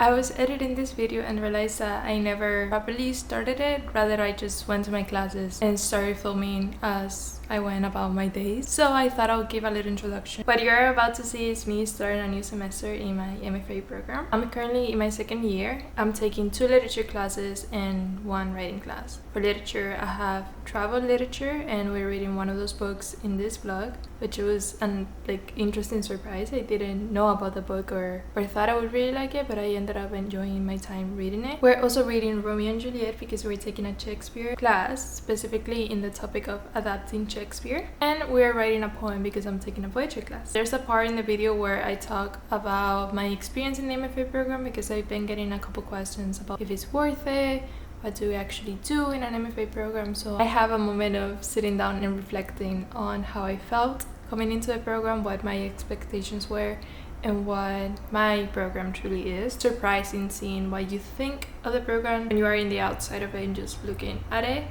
I was editing this video and realized that I never properly started it. Rather, I just went to my classes and started filming as I went about my days. So I thought I'll give a little introduction. What you're about to see is me starting a new semester in my MFA program. I'm currently in my second year. I'm taking 2 literature classes and 1 writing class. For literature, I have travel literature, and we're reading one of those books in this vlog, which was an interesting surprise. I didn't know about the book or thought I would really like it, but I ended up enjoying my time reading it. We're also reading Romeo and Juliet because we're taking a Shakespeare class, specifically in the topic of adapting Shakespeare, and we're writing a poem because I'm taking a poetry class. There's a part in the video where I talk about my experience in the MFA program because I've been getting a couple questions about if it's worth it, what do we actually do in an MFA program. So I have a moment of sitting down and reflecting on how I felt coming into the program, what my expectations were, and what my program truly is. Surprising seeing what you think of the program when you are in the outside of it and just looking at it,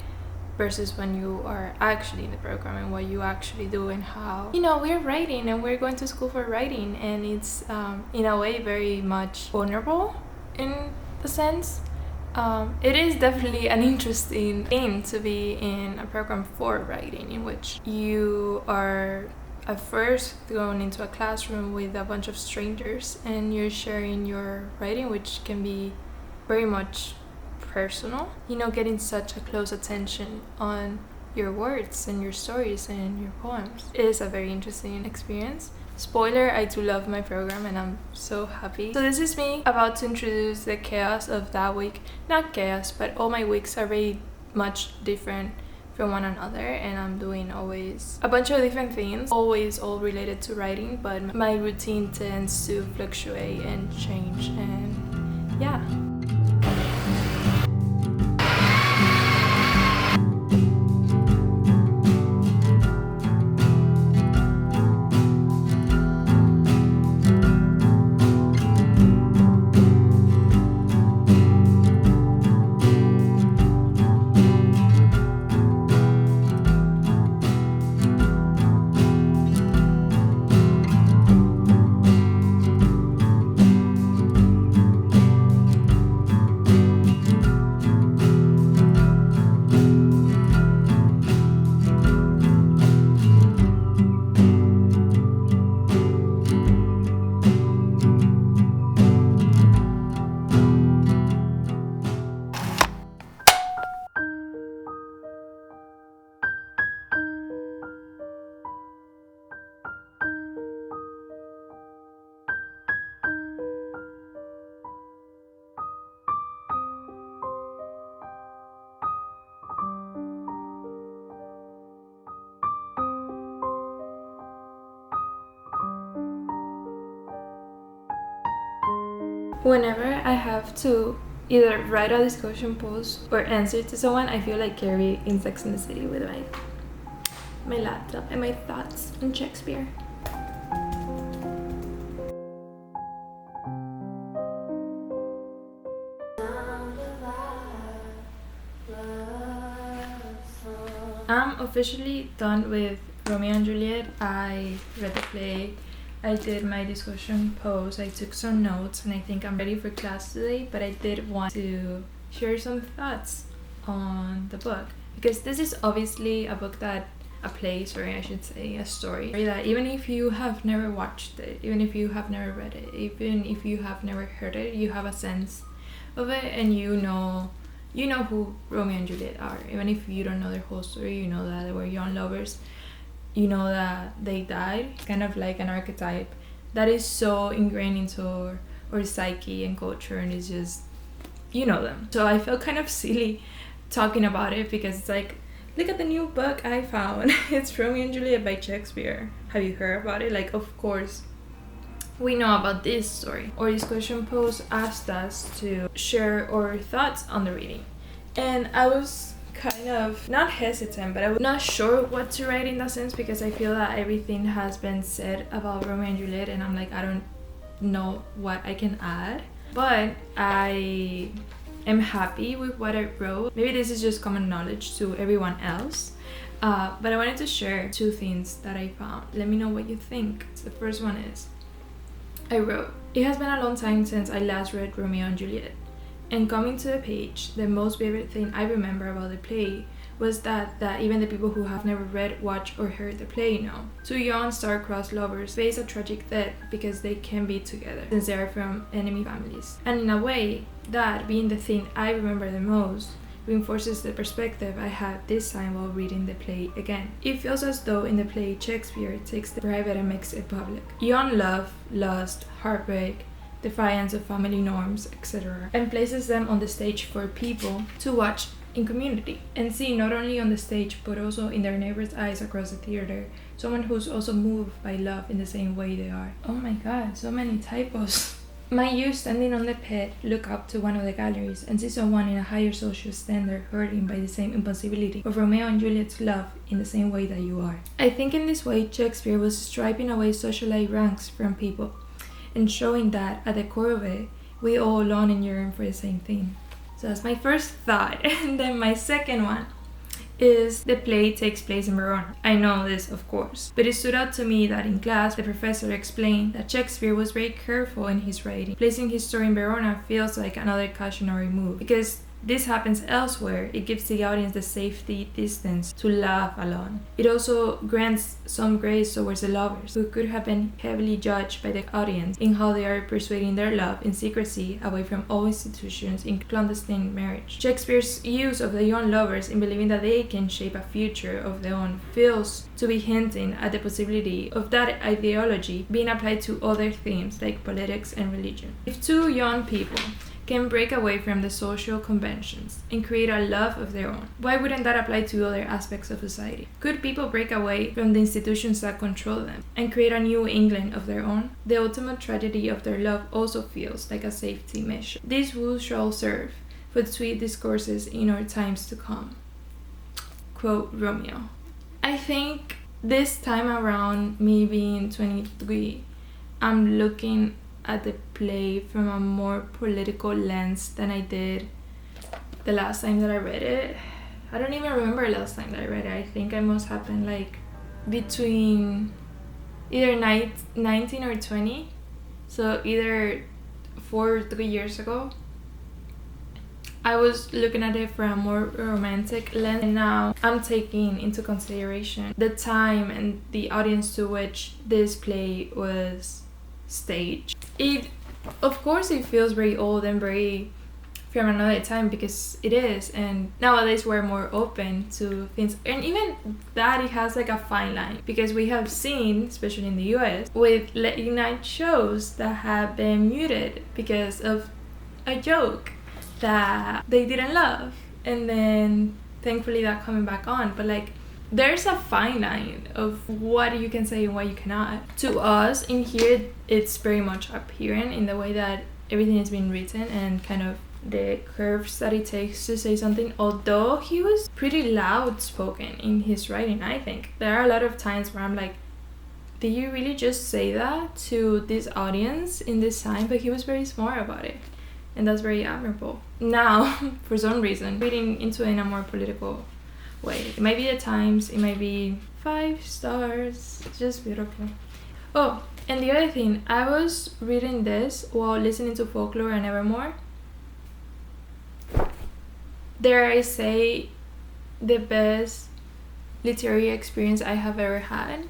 versus when you are actually in the program and what you actually do and how, we're writing and we're going to school for writing, and it's in a way very much vulnerable in the sense. It is definitely an interesting thing to be in a program for writing, in which you are at first going into a classroom with a bunch of strangers and you're sharing your writing, which can be very much personal. Getting such a close attention on your words and your stories and your poems is a very interesting experience. Spoiler, I do love my program and I'm so happy. So this is me about to introduce the chaos of that week. Not chaos, but all my weeks are very much different from one another, and I'm doing always a bunch of different things, always all related to writing, but my routine tends to fluctuate and change, and yeah. Whenever I have to either write a discussion post or answer to someone, I feel like Carrie in Sex and the City with my laptop and my thoughts on Shakespeare. I'm officially done with Romeo and Juliet. I read the play, I did my discussion post, I took some notes, and I think I'm ready for class today, but I did want to share some thoughts on the book, because this is obviously a book that, a story that even if you have never watched it, even if you have never read it, even if you have never heard it, you have a sense of it, and you know who Romeo and Juliet are. Even if you don't know their whole story, you know that they were young lovers, you know that they died. It's kind of like an archetype that is so ingrained into our psyche and culture, and it's just, them. So I felt kind of silly talking about it, because it's like, look at the new book I found. It's Romeo and Juliet by Shakespeare. Have you heard about it? Like, of course we know about this story. Our discussion post asked us to share our thoughts on the reading, and I was kind of not hesitant, but I was not sure what to write in that sense, because I feel that everything has been said about Romeo and Juliet, and I'm like, I don't know what I can add, but I am happy with what I wrote. Maybe this is just common knowledge to everyone else, but I wanted to share 2 things that I found. Let me know what you think. So the first one is, I wrote, "It has been a long time since I last read Romeo and Juliet, and coming to the page, the most vivid thing I remember about the play was that even the people who have never read, watched, or heard the play know. Two young star-crossed lovers face a tragic death because they can't be together since they are from enemy families. And in a way, that being the thing I remember the most reinforces the perspective I had this time while reading the play again. It feels as though in the play Shakespeare takes the private and makes it public. Young love, lust, heartbreak, defiance of family norms, etc., and places them on the stage for people to watch in community and see, not only on the stage but also in their neighbors' eyes across the theater, someone who's also moved by love in the same way they are." Oh my god, so many typos. "My you standing on the pit look up to one of the galleries and see someone in a higher social standard hurting by the same impossibility of Romeo and Juliet's love in the same way that you are." I think in this way Shakespeare was stripping away socialite ranks from people and showing that at the core of it we all long and yearn for the same thing. So that's my first thought. And then my second one is the play takes place in Verona. I know this, of course, but it stood out to me that in class the professor explained that Shakespeare was very careful in his writing. Placing his story in Verona feels like another cautionary move, because this happens elsewhere. It gives the audience the safety distance to laugh along. It also grants some grace towards the lovers, who could have been heavily judged by the audience in how they are persuading their love in secrecy away from all institutions in clandestine marriage. Shakespeare's use of the young lovers in believing that they can shape a future of their own feels to be hinting at the possibility of that ideology being applied to other themes like politics and religion. If two young people can break away from the social conventions and create a love of their own, why wouldn't that apply to other aspects of society? Could people break away from the institutions that control them and create a new England of their own? The ultimate tragedy of their love also feels like a safety measure. This will shall serve for sweet discourses in our times to come. Quote Romeo. I think this time around, me being 23, I'm looking at the play from a more political lens than I did the last time that I read it. I don't even remember last time that I read it. I think I must have been like between either 19 or 20. So either 4 or 3 years ago. I was looking at it from a more romantic lens, and now I'm taking into consideration the time and the audience to which this play was staged. Of course it feels very old and very from another time, because it is, and nowadays we're more open to things, and even that it has like a fine line, because we have seen, especially in the US, with late night shows that have been muted because of a joke that they didn't love, and then thankfully that coming back on. But like, there's a fine line of what you can say and what you cannot. To us in here, it's very much apparent in the way that everything is being written and kind of the curves that it takes to say something, although he was pretty loud spoken in his writing. I think there are a lot of times where I'm like, did you really just say that to this audience in this time? But he was very smart about it, and that's very admirable. Now, for some reason, reading into it in a more political way. It might be the Times, it might be 5 stars. It's just beautiful. Oh, and the other thing, I was reading this while listening to Folklore and Evermore. Dare I say, the best literary experience I have ever had.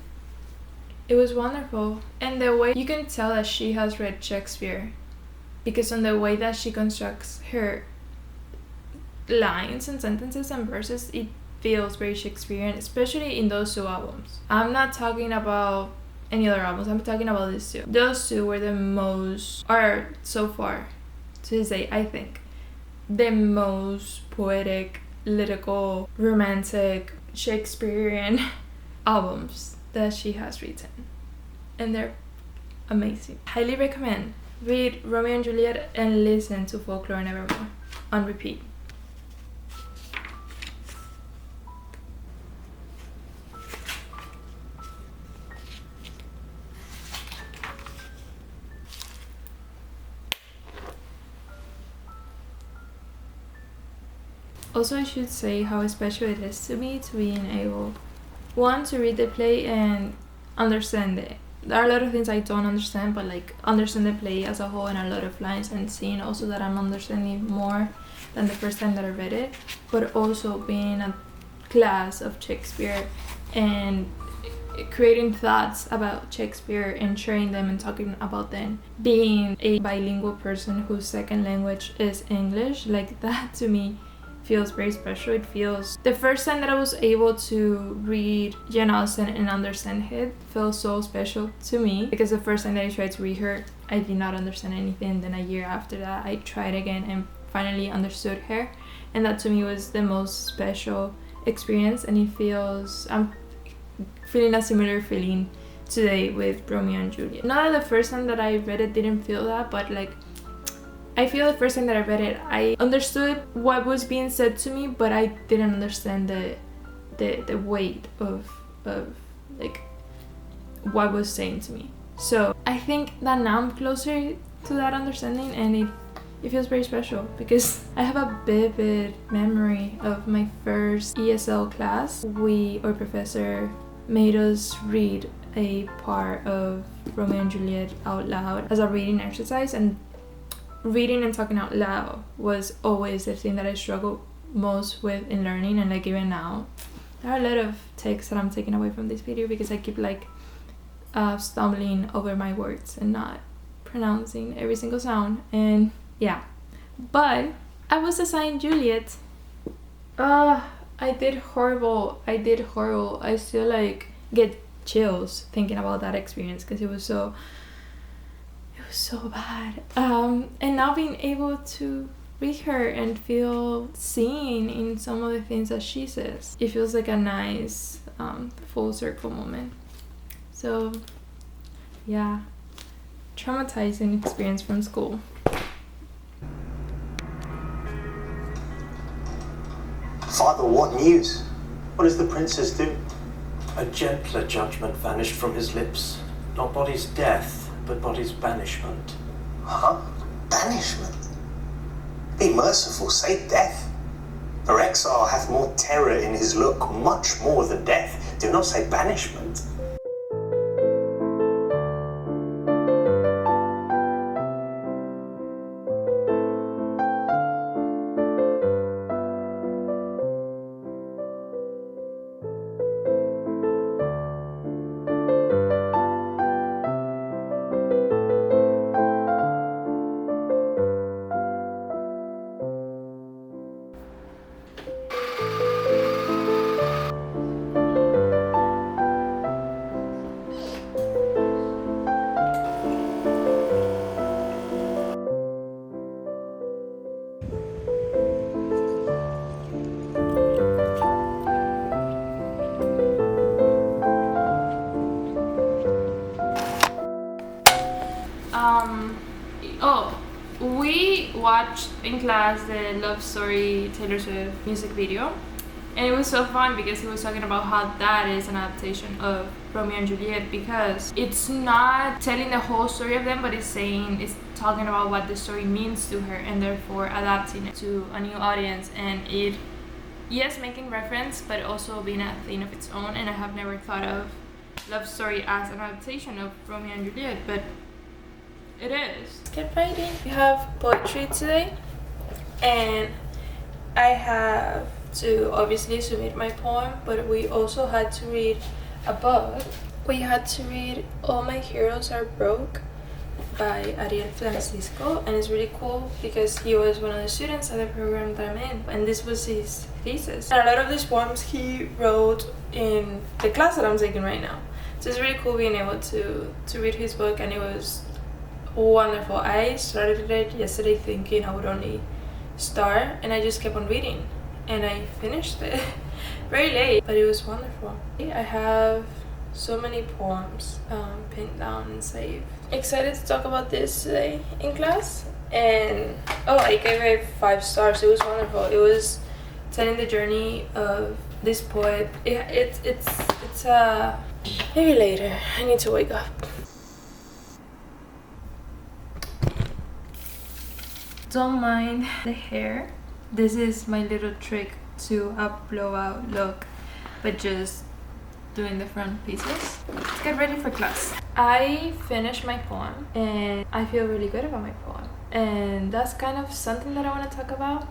It was wonderful. And the way you can tell that she has read Shakespeare, because on the way that she constructs her lines and sentences and verses, it feels very Shakespearean, especially in those 2 albums. I'm not talking about any other albums, I'm talking about these 2. Those 2 were the most, are so far to this day, I think, the most poetic, lyrical, romantic, Shakespearean albums that she has written. And they're amazing. Highly recommend. Read Romeo and Juliet and listen to Folklore and Evermore on repeat. Also, I should say how special it is to me to being able, one, to read the play and understand there are a lot of things I don't understand, but like understand the play as a whole and a lot of lines, and seeing also that I'm understanding more than the first time that I read it, but also being a class of Shakespeare and creating thoughts about Shakespeare and sharing them and talking about them. Being a bilingual person whose second language is English, like that to me feels very special. It feels, the first time that I was able to read Jane Austen and understand it felt so special to me, because the first time that I tried to read her, I did not understand anything. Then a year after that, I tried again and finally understood her, and that to me was the most special experience. And it feels, I'm feeling a similar feeling today with Romeo and Juliet. Not that the first time that I read it didn't feel that, but like I feel the first time that I read it, I understood what was being said to me, but I didn't understand the weight of like what was saying to me. So I think that now I'm closer to that understanding, and it feels very special, because I have a vivid memory of my first ESL class. Our professor made us read a part of Romeo and Juliet out loud as a reading exercise, and reading and talking out loud was always the thing that I struggled most with in learning. And like even now, there are a lot of takes that I'm taking away from this video, because I keep like stumbling over my words and not pronouncing every single sound. And yeah, but I was assigned Juliet. I did horrible. I still like get chills thinking about that experience, because it was so bad. And now being able to read her and feel seen in some of the things that she says, it feels like a nice full circle moment. So yeah, traumatizing experience from school. Father, what news? What does the princess do? A gentler judgment vanished from his lips. Not body's death, but body's banishment. Huh? Banishment? Be merciful, say death. For exile hath more terror in his look, much more than death. Do not say banishment. We watched in class the Love Story Taylor Swift music video, and it was so fun because he was talking about how that is an adaptation of Romeo and Juliet, because it's not telling the whole story of them, but it's talking about what the story means to her, and therefore adapting it to a new audience. And it, yes, making reference, but also being a thing of its own. And I have never thought of Love Story as an adaptation of Romeo and Juliet, but it is. Let's get writing. We have poetry today, and I have to obviously submit my poem, but we also had to read a book. We had to read All My Heroes Are Broke by Ariel Francisco, and it's really cool because he was one of the students at the program that I'm in, and this was his thesis. And a lot of these poems he wrote in the class that I'm taking right now. So it's really cool being able to read his book, and it was wonderful. I started it yesterday thinking I would only start, and I just kept on reading, and I finished it very late, but it was wonderful. I have so many poems pinned down and saved. Excited to talk about this today in class, and I gave it 5 stars. It was wonderful. It was telling the journey of this poet. It's maybe later. I need to wake up. Don't mind the hair. This is my little trick to a blowout look, but just doing the front pieces. Let's get ready for class. I finished my poem and I feel really good about my poem. And that's kind of something that I want to talk about.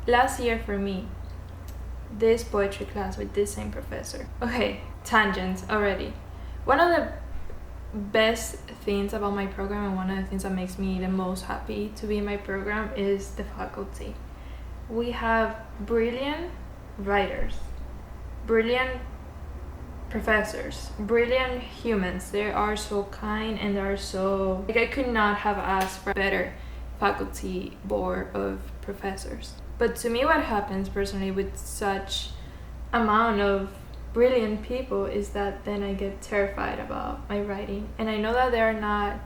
Last year for me, this poetry class with this same professor. Okay, tangents already. One of the best things about my program and one of the things that makes me the most happy to be in my program is the faculty. We have brilliant writers, brilliant professors, brilliant humans. They are so kind and they are so, like, I could not have asked for a better faculty board of professors. But to me, what happens personally with such amount of brilliant people is that then I get terrified about my writing. And I know that they're not,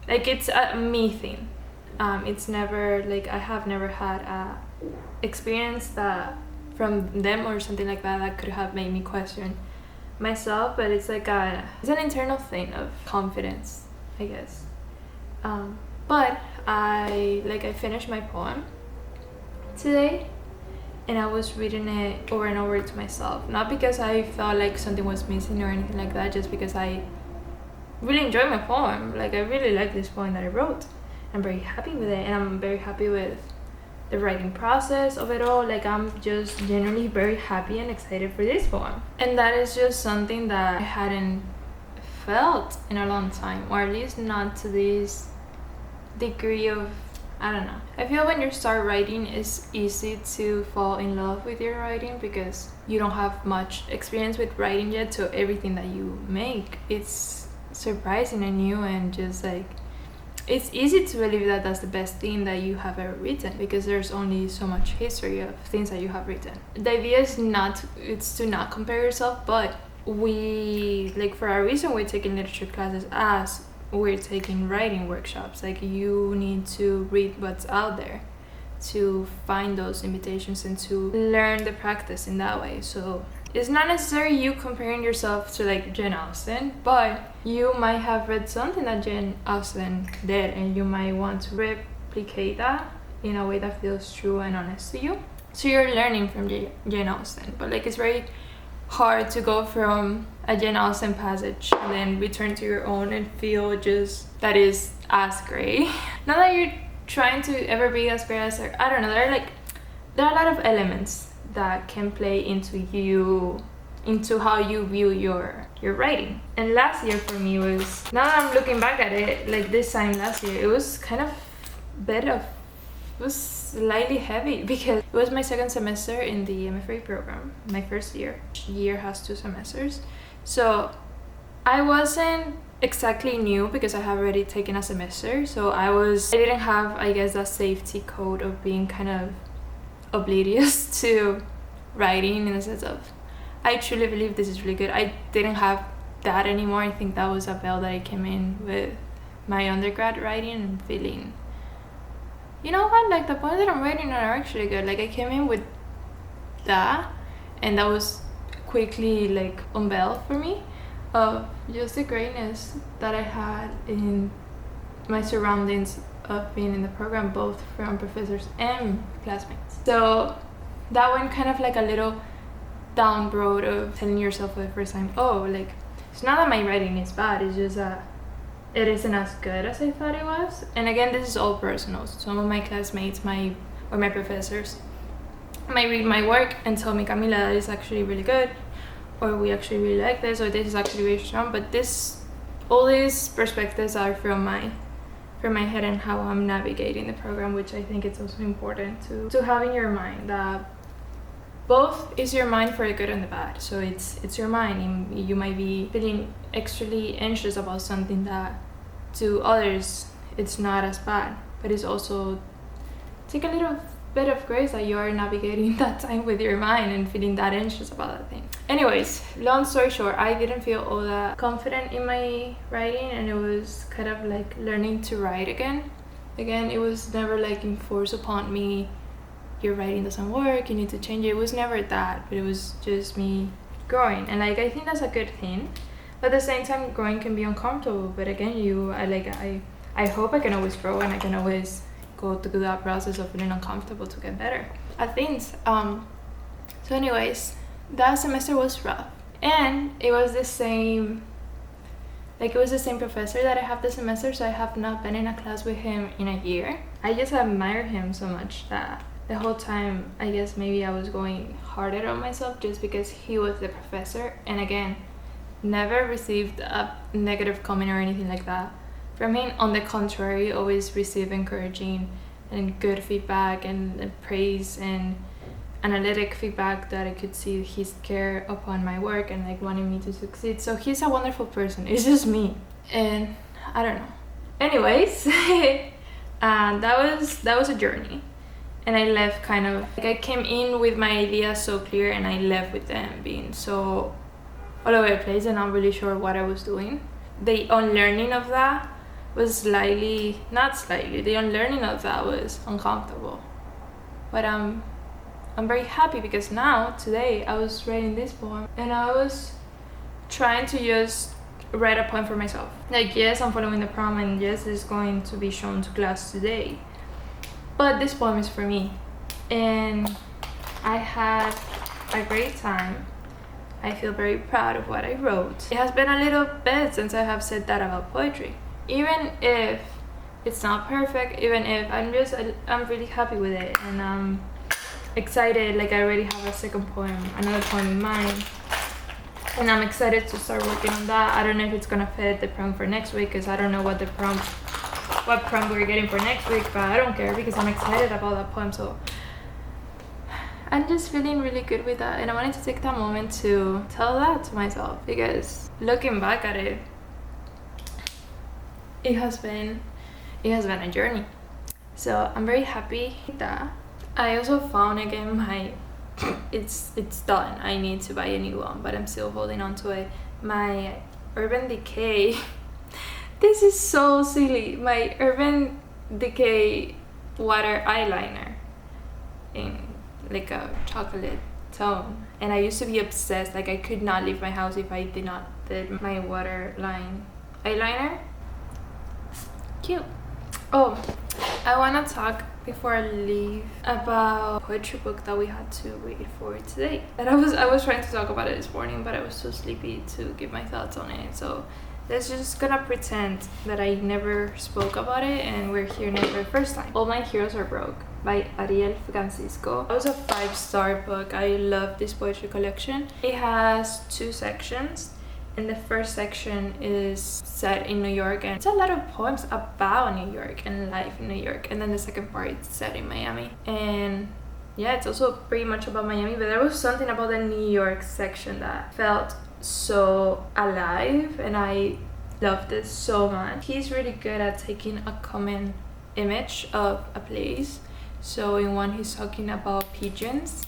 like, it's a me thing. It's never, like, I have never had a experience that from them or something like that could have made me question myself, but it's like it's an internal thing of confidence, I guess. But I finished my poem today and I was reading it over and over to myself, not because I felt like something was missing or anything like that, just because I really enjoyed my poem. Like, I really like this poem that I wrote. I'm very happy with it and I'm very happy with the writing process of it all. Like, I'm just genuinely very happy and excited for this poem. And that is just something that I hadn't felt in a long time, or at least not to this degree of, I don't know. I feel when you start writing, it's easy to fall in love with your writing because you don't have much experience with writing yet, so everything that you make, it's surprising and new, and just like, it's easy to believe that that's the best thing that you have ever written because there's only so much history of things that you have written. The idea is it's to not compare yourself, but we, like, for our reason, we're taking literature classes as we're taking writing workshops. Like, you need to read what's out there to find those invitations and to learn the practice in that way. So it's not necessarily you comparing yourself to, like, Jane Austen, but you might have read something that Jane Austen did and you might want to replicate that in a way that feels true and honest to you. So you're learning from Jane Austen, but, like, it's very hard to go from a Jane Austen passage and then return to your own and feel just that is as great. Not that you're trying to ever be as great as her. I don't know, there are a lot of elements that can play into how you view your writing. And last year for me was, now that I'm looking back at it, like this time last year, it was kind of it was slightly heavy because it was my second semester in the MFA program, my first year. Each year has 2 semesters. So I wasn't exactly new because I have already taken a semester. So I didn't have, I guess, that safety code of being kind of oblivious to writing in the sense of, I truly believe this is really good. I didn't have that anymore. I think that was a bell that I came in with my undergrad writing and feeling, you know what, like, the poems that I'm writing are actually good. Like, I came in with that, and that was quickly, like, unveiled for me of just the greatness that I had in my surroundings of being in the program, both from professors and classmates. So that went kind of like a little down road of telling yourself for the first time, oh, like, it's not that my writing is bad, it's just that it isn't as good as I thought it was. And again, this is all personal. Some of my classmates or my professors might read my work and tell me, Camila, that is actually really good, or we actually really like this, or this is actually really strong. But all these perspectives are from my head and how I'm navigating the program, which I think it's also important to have in your mind, that both is your mind for the good and the bad. So it's your mind, and you might be feeling extremely anxious about something that to others it's not as bad, but it's also take a little bit of grace that you are navigating that time with your mind and feeling that anxious about that thing. Anyways, long story short, I didn't feel all that confident in my writing, and it was kind of like learning to write again. It was never like enforced upon me, your writing doesn't work, you need to change it. It was never that, but it was just me growing, and like, I think that's a good thing. But at the same time, growing can be uncomfortable, but again, I hope I can always grow, and I can always go through that process of feeling uncomfortable to get better at things. So anyways, that semester was rough. And it was the same, like it was the same professor that I have this semester, so I have not been in a class with him in a year. I just admire him so much that the whole time, I guess maybe I was going harder on myself just because he was the professor. And again, never received a negative comment or anything like that from him. On the contrary, always received encouraging and good feedback and praise and analytic feedback that I could see his care upon my work and like wanting me to succeed. So he's a wonderful person. It's just me, and I don't know. Anyways, that was a journey, and I left kind of like I came in with my ideas so clear, and I left with them being so all over the place and not really sure what I was doing. The unlearning of that was the unlearning of that was uncomfortable. But I'm very happy because now, today, I was writing this poem and I was trying to just write a poem for myself. Like, yes, I'm following the prompt and yes, it's going to be shown to class today. But this poem is for me. And I had a great time. I feel very proud of what I wrote. It has been a little bit since I have said that about poetry. Even if it's not perfect, even if I'm really happy with it, and I'm excited. Like, I already have another poem in mind, and I'm excited to start working on that. I don't know if it's gonna fit the prompt for next week, because I don't know what prompt we're getting for next week, but I don't care because I'm excited about that poem. So I'm just feeling really good with that, and I wanted to take that moment to tell that to myself, because looking back at it, it has been a journey. So I'm very happy that I also found again it's done. I need to buy a new one, but I'm still holding on to it. My Urban Decay this is so silly. My Urban Decay water eyeliner in like a chocolate tone, and I used to be obsessed. Like, I could not leave my house if I did not did my waterline eyeliner. Cute. Oh, I want to talk before I leave about poetry book that we had to read for today. And I was trying to talk about it this morning, but I was too sleepy to give my thoughts on it. So let's just gonna pretend that I never spoke about it and we're here now for the first time. All My Heroes Are Broke by Ariel Francisco. It was a 5-star book. I love this poetry collection. It has 2 sections. And the first section is set in New York, and it's a lot of poems about New York and life in New York. And then the second part is set in Miami. And yeah, it's also pretty much about Miami, but there was something about the New York section that felt so alive, and I loved it so much. He's really good at taking a common image of a place. So in one, he's talking about pigeons,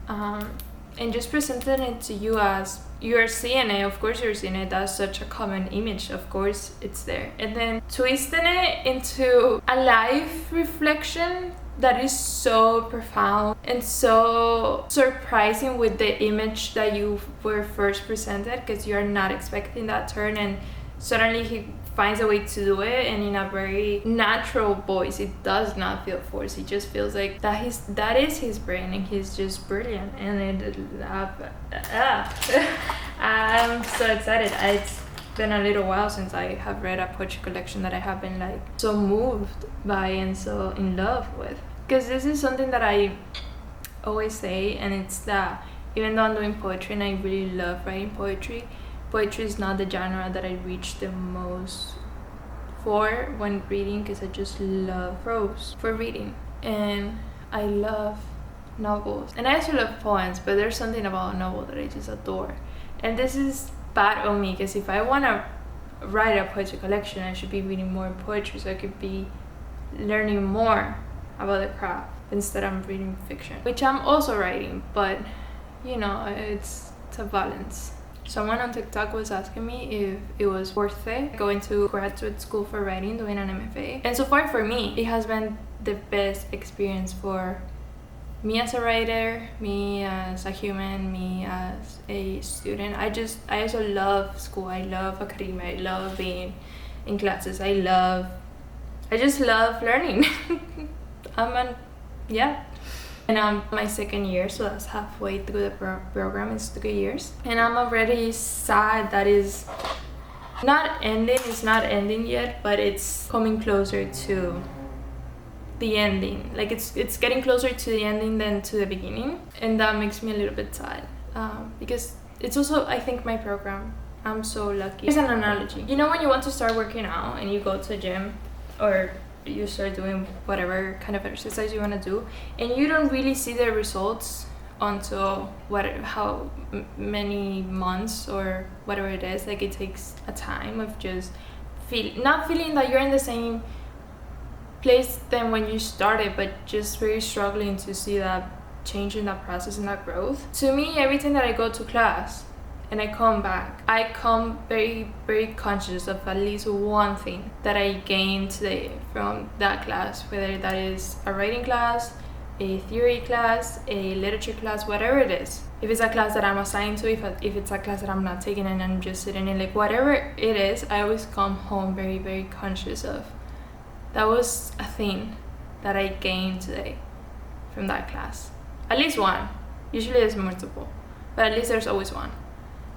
and just presenting it to you as you're seeing it. Of course you're seeing it, that's such a common image, of course it's there, and then twisting it into a life reflection that is so profound and so surprising with the image that you were first presented, because you're not expecting that turn, and suddenly he finds a way to do it, and in a very natural voice. It does not feel forced. It just feels like that is his brain, and he's just brilliant. And I'm so excited. It's been a little while since I have read a poetry collection that I have been like so moved by and so in love with, because this is something that I always say, and it's that even though I'm doing poetry and I really love writing poetry is not the genre that I reach the most for when reading, because I just love prose for reading, and I love novels, and I also love poems, but there's something about a novel that I just adore. And this is bad on me, because if I want to write a poetry collection, I should be reading more poetry so I could be learning more about the craft instead of reading fiction, which I'm also writing, but you know, it's a balance. Someone on TikTok was asking me if it was worth it going to graduate school for writing, doing an MFA. And so far for me, it has been the best experience for me as a writer, me as a human, me as a student. I also love school. I love academia. I love being in classes. I just love learning. And And I'm my second year, so that's halfway through the program. It's 3 years. And I'm already sad that is not ending. It's not ending yet, but it's coming closer to the ending. Like it's getting closer to the ending than to the beginning. And that makes me a little bit sad because it's also, I think, my program. I'm so lucky. Here's an analogy. You know when you want to start working out and you go to a gym or you start doing whatever kind of exercise you want to do, and you don't really see the results until how many months or whatever it is. Like it takes a time of just not feeling that you're in the same place than when you started, but just very struggling to see that change in that process and that growth. To me, every time that I go to class and I come back, I come very, very conscious of at least one thing that I gained today from that class, whether that is a writing class, a theory class, a literature class, whatever it is. If it's a class that I'm assigned to, if it's a class that I'm not taking and I'm just sitting in, like whatever it is, I always come home very, very conscious of. That was a thing that I gained today from that class. At least one. Usually there's multiple, but at least there's always one.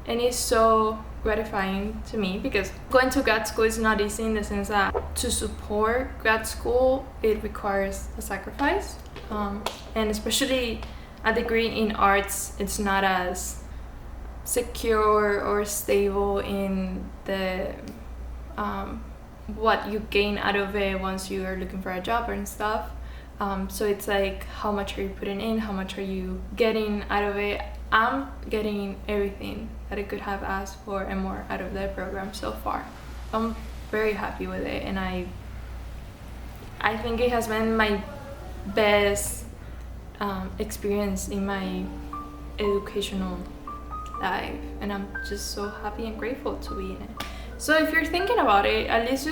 And it's so gratifying to me because going to grad school is not easy in the sense that to support grad school, it requires a sacrifice. And especially a degree in arts, it's not as secure or stable in the what you gain out of it once you are looking for a job and stuff. So it's like, how much are you putting in? How much are you getting out of it? I'm getting everything that I could have asked for and more out of the program so far. I'm very happy with it, and I think it has been my best experience in my educational life, and I'm just so happy and grateful to be in it. So if you're thinking about it, at least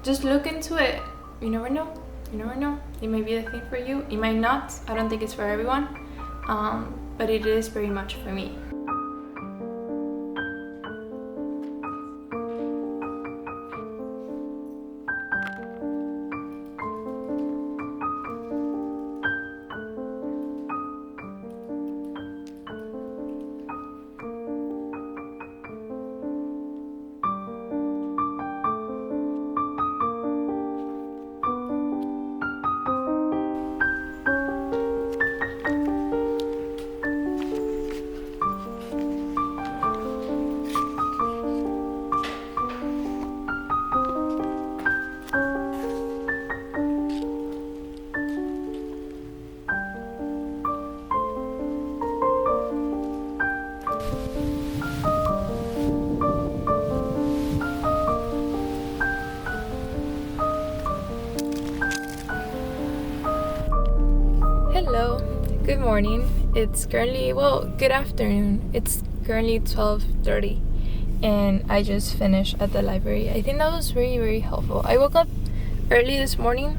just look into it. You never know. You never know. It may be the thing for you. It might not. I don't think it's for everyone. But it is very much for me. Hello, good morning. It's currently, good afternoon. It's currently 12:30 and I just finished at the library. I think that was very, very helpful. I woke up early this morning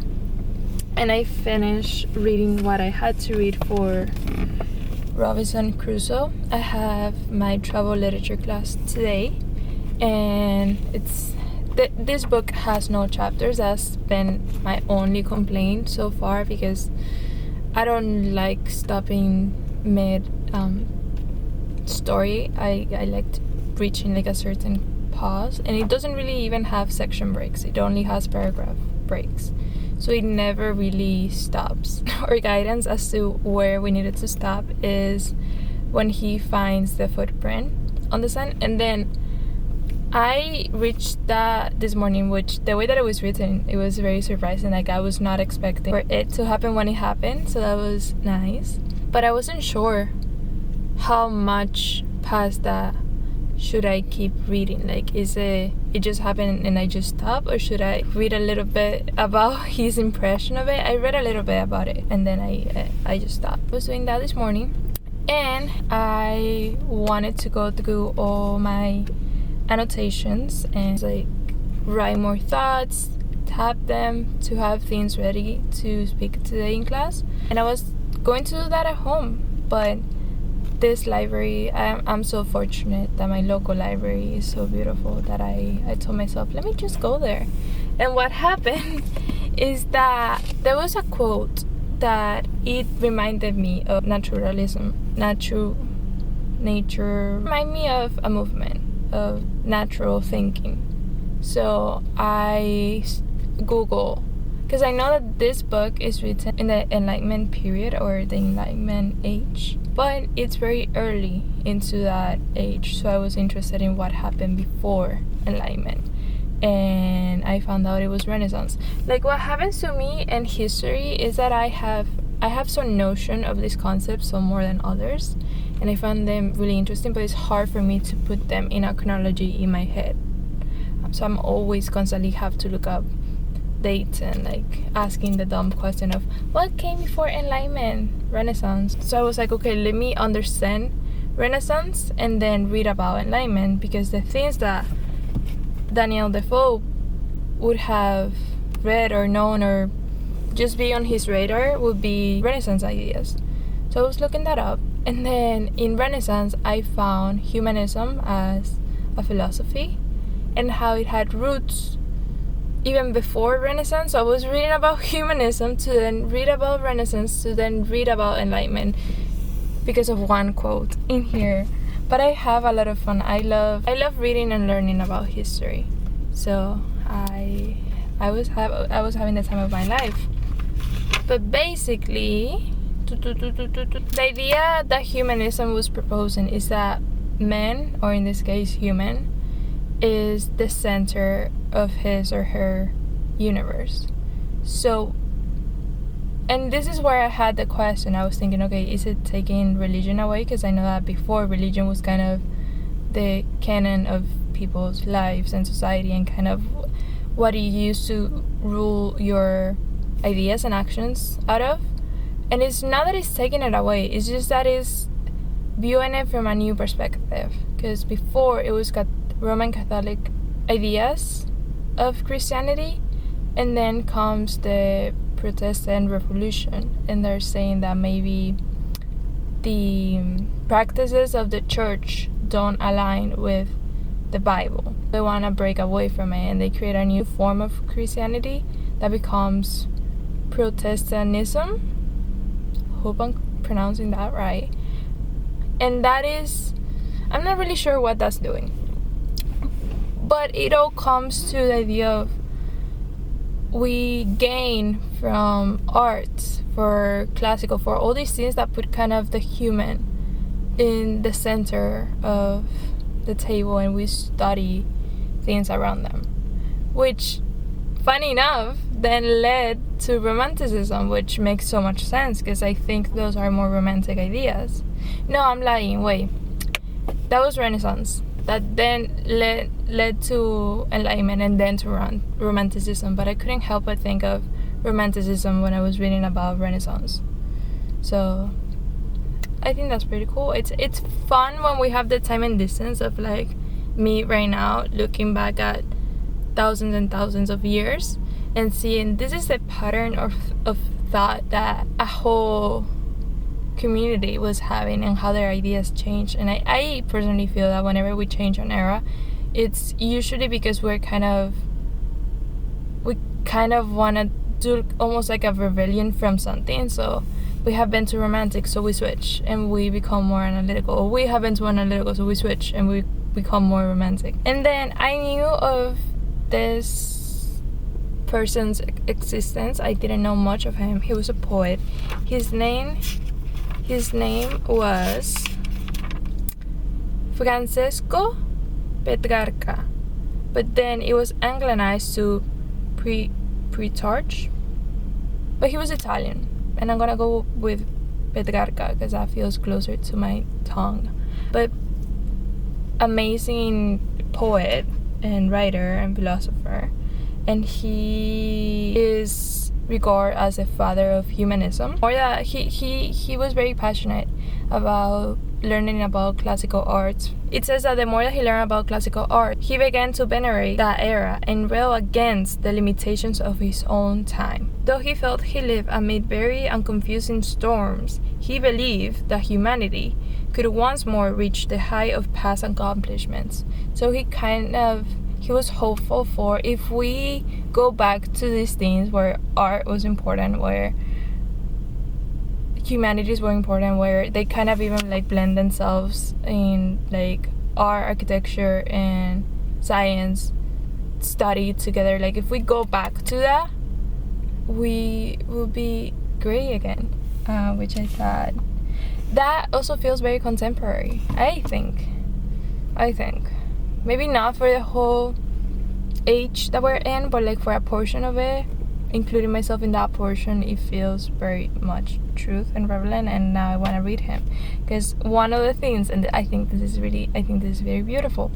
and I finished reading what I had to read for Robinson Crusoe. I have my travel literature class today, and this book has no chapters. That's been my only complaint so far because I don't like stopping mid story. I like reaching like a certain pause, and it doesn't really even have section breaks. It only has paragraph breaks, so it never really stops. Our guidance as to where we needed to stop is when he finds the footprint on the sand, and then I reached that this morning, which the way that it was written, it was very surprising. Like I was not expecting for it to happen when it happened, so that was nice. But I wasn't sure how much past that should I keep reading. Like, is it just happened and I just stop, or should I read a little bit about his impression of it? I read a little bit about it and then I just stopped. I was doing that this morning, and I wanted to go through all my annotations and like write more thoughts, tap them to have things ready to speak today in class. And I was going to do that at home, but this library, I'm so fortunate that my local library is so beautiful that I told myself, let me just go there. And what happened is that there was a quote that it reminded me of naturalism. Nature remind me of a movement of natural thinking. So I Google, because I know that this book is written in the Enlightenment period or the Enlightenment age, but it's very early into that age. So I was interested in what happened before Enlightenment, and I found out it was Renaissance. Like, what happens to me in history is that I have some notion of these concepts, some more than others, and I found them really interesting, but it's hard for me to put them in a chronology in my head. So I'm always constantly have to look up dates and like asking the dumb question of what came before Enlightenment, Renaissance. So I was like, okay, let me understand Renaissance and then read about Enlightenment, because the things that Daniel Defoe would have read or known or just be on his radar would be Renaissance ideas. So I was looking that up, and then in Renaissance I found humanism as a philosophy and how it had roots even before Renaissance. So I was reading about humanism to then read about Renaissance to then read about Enlightenment because of one quote in here. But I have a lot of fun. I love reading and learning about history. So I was having the time of my life. But basically, the idea that humanism was proposing is that man, or in this case human, is the center of his or her universe. So, and this is where I had the question. I was thinking, okay, is it taking religion away? Because I know that before religion was kind of the canon of people's lives and society and kind of what you used to rule your ideas and actions out of. And it's not that it's taking it away, it's just that it's viewing it from a new perspective. Because before it was got Roman Catholic ideas of Christianity, and then comes the Protestant Revolution, and they're saying that maybe the practices of the church don't align with the Bible. They want to break away from it, and they create a new form of Christianity that becomes Protestantism. Hope I'm pronouncing that right. And that is, I'm not really sure what that's doing, but it all comes to the idea of we gain from art, for classical, for all these things that put kind of the human in the center of the table, and we study things around them, which, funny enough, then led to Romanticism, which makes so much sense because I think those are more romantic ideas. No, I'm lying, wait. That was Renaissance. That then led to Enlightenment and then to Romanticism, but I couldn't help but think of Romanticism when I was reading about Renaissance. So I think that's pretty cool. It's fun when we have the time and distance of like me right now looking back at thousands and thousands of years and seeing this is the pattern of thought that a whole community was having and how their ideas change. And I personally feel that whenever we change an era, it's usually because we kind of want to do almost like a rebellion from something. So we have been too romantic, so we switch and we become more analytical. Or we have been too analytical, so we switch and we become more romantic. And then I knew of this person's existence. I didn't know much of him. He was a poet. His name was Francesco Petrarca, but then it was Anglicized to Petrarch, but he was Italian, and I'm gonna go with Petrarca because that feels closer to my tongue. But amazing poet and writer and philosopher, and he is regarded as the father of humanism, or that he was very passionate about learning about classical art. It says that the more that he learned about classical art, he began to venerate that era and rail against the limitations of his own time. Though he felt he lived amid very and confusing storms, he believed that humanity could once more reach the height of past accomplishments. So he was hopeful for, if we go back to these things where art was important, where humanities were important, where they kind of even like blend themselves in like art, architecture, and science study together. Like if we go back to that, we will be great again, which I thought that also feels very contemporary. I think maybe not for the whole age that we're in, but like for a portion of it, including myself in that portion, it feels very much truth and relevant. And now I want to read him, because one of the things, and I think this is very beautiful,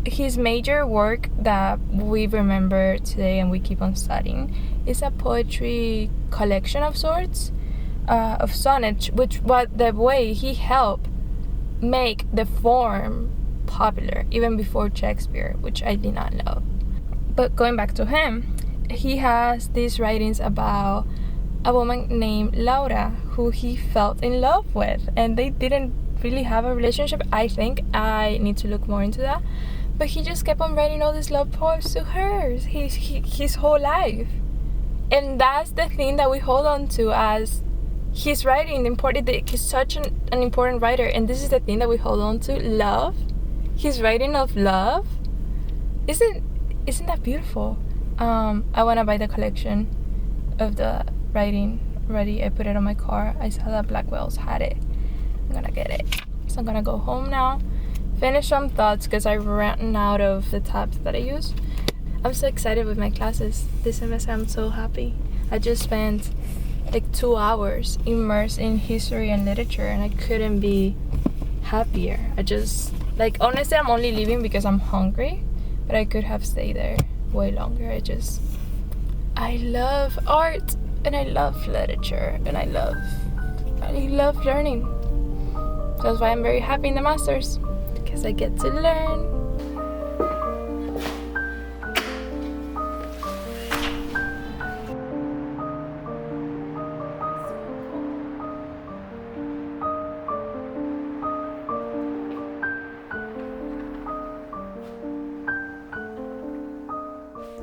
his major work that we remember today and we keep on studying is a poetry collection of sorts, of sonnets, which the way he helped make the form popular even before Shakespeare, which I did not know. But going back to him, he has these writings about a woman named Laura who he felt in love with, and they didn't really have a relationship. I think I need to look more into that, but he just kept on writing all these love poems to her his whole life. And that's the thing that we hold on to as his writing important. He's such an important writer, and this is the thing that we hold on to: love. His writing of love. Isn't that beautiful? I want to buy the collection of the writing already. I put it on my car. I saw that Blackwell's had it. I'm gonna get it. So I'm gonna go home now, finish some thoughts, because I ran out of the tabs that I use. I'm so excited with my classes this semester. I'm so happy. I just spent like 2 hours immersed in history and literature, and I couldn't be happier. I just, like, honestly, I'm only leaving because I'm hungry, but I could have stayed there way longer. I love art, and I love literature, and I love learning. That's why I'm very happy in the masters, because I get to learn.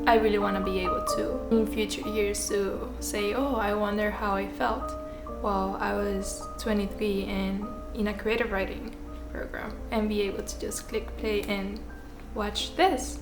I really want to be able to, in future years, to say, oh, I wonder how I felt while I was 23 and in a creative writing program, and be able to just click play and watch this.